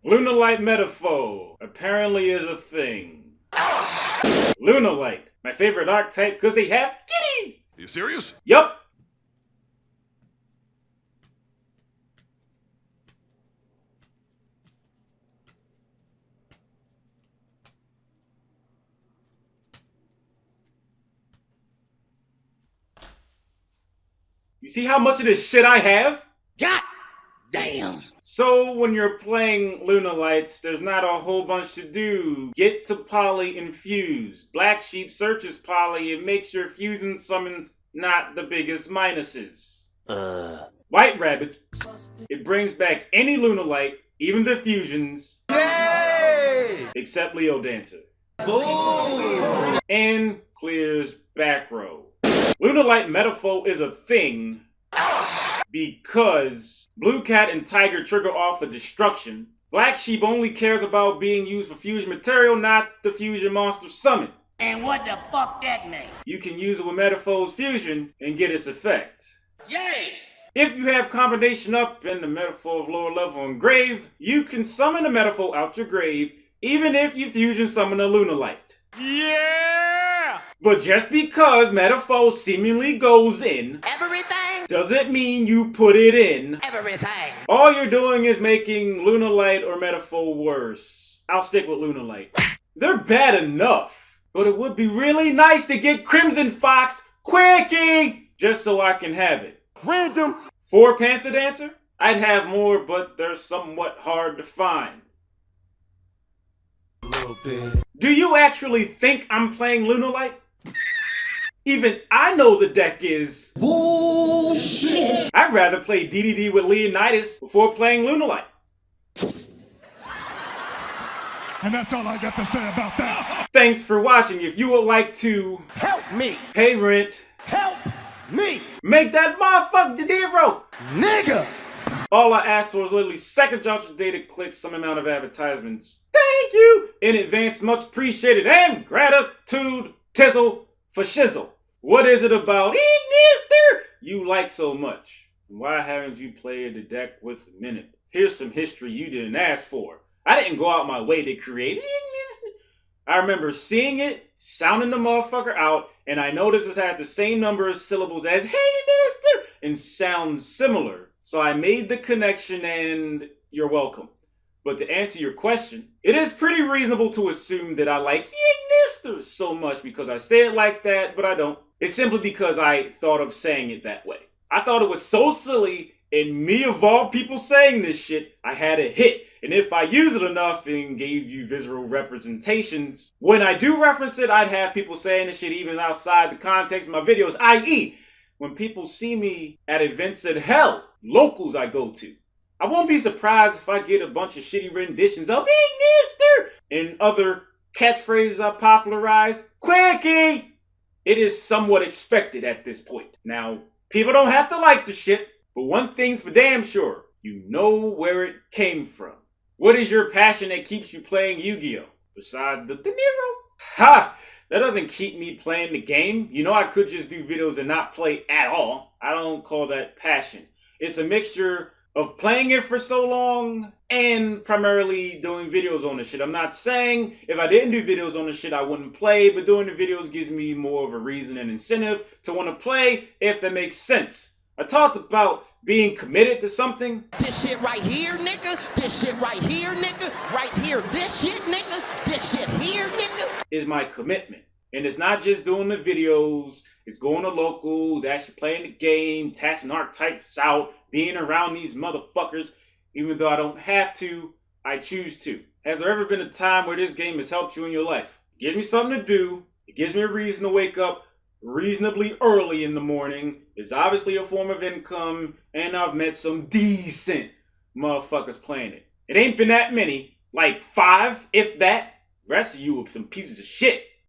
Lunalight Metalfoe apparently is a thing. Lunalight, my favorite archetype because they have kitties! Are you serious? Yup. You see how much of this shit I have? God damn. So when you're playing Lunalights, there's not a whole bunch to do. Get to poly and fuse. Black Sheep searches poly and makes your fusion summons not the biggest minuses. White Rabbit, it brings back any Lunalight, even the fusions. Yay! Except Leo Dancer. Boom! And clears back row. Lunalight Metalfoe is a thing because Blue Cat and Tiger trigger off a destruction. Black Sheep only cares about being used for fusion material, not the fusion monster summon. And what the fuck that mean? You can use it with Metalfoe's fusion and get its effect. Yay! If you have combination up and the Metalfoe of lower level and grave, you can summon the Metalfoe out your grave, even if you fusion summon a Lunalight. Yeah! But just because Metalfoe seemingly goes in, Everything! doesn't mean you put it in. Everything! All you're doing is making Lunalight or Metalfoe worse. I'll stick with Lunalight. They're bad enough, but it would be really nice to get Crimson Fox quickie, just so I can have it. Random! For Panther Dancer, I'd have more, but they're somewhat hard to find. A little bit. Do you actually think I'm playing Lunalight? Even I know the deck is Bullshit! I'd rather play DDD with Leonidas before playing Lunalight. And that's all I got to say about that. Thanks for watching. If you would like to Help me! pay rent, Help me! make that motherfucker dinero. Nigga! All I ask for is literally seconds out your day to click some amount of advertisements. Thank you in advance, much appreciated, and gratitude tizzle for shizzle. What is it about Ignister you like so much? Why haven't you played the deck with a minute? Here's some history you didn't ask for. I didn't go out my way to create Ignister. I remember seeing it, sounding the motherfucker out, and I noticed it had the same number of syllables as Hey Mister and sounds similar. So I made the connection and you're welcome. But to answer your question, it is pretty reasonable to assume that I like Ignister so much because I say it like that, but I don't. It's simply because I thought of saying it that way. I thought it was so silly, and me of all people saying this shit, I had a hit. And if I use it enough and gave you visual representations, when I do reference it, I'd have people saying this shit even outside the context of my videos, i.e., when people see me at events at hell, locals I go to. I won't be surprised if I get a bunch of shitty renditions of Ignister and other catchphrases I popularized. Quickie! It is somewhat expected at this point. Now, people don't have to like the shit, but one thing's for damn sure. You know where it came from. What is your passion that keeps you playing Yu-Gi-Oh? Besides the dinero? Ha! That doesn't keep me playing the game. You know I could just do videos and not play at all. I don't call that passion. It's a mixture of playing it for so long and primarily doing videos on the shit. I'm not saying if I didn't do videos on the shit I wouldn't play, but doing the videos gives me more of a reason and incentive to want to play, if that makes sense. I talked about being committed to something. This shit right here, nigga. This shit right here, nigga. Right here, this shit, nigga. This shit here, nigga. Is my commitment. And it's not just doing the videos, it's going to locals, actually playing the game, testing archetypes out, being around these motherfuckers. Even though I don't have to, I choose to. Has there ever been a time where this game has helped you in your life? It gives me something to do, it gives me a reason to wake up reasonably early in the morning. It's obviously a form of income, and I've met some decent motherfuckers playing it. It ain't been that many, like 5, if that. The rest of you are some pieces of shit.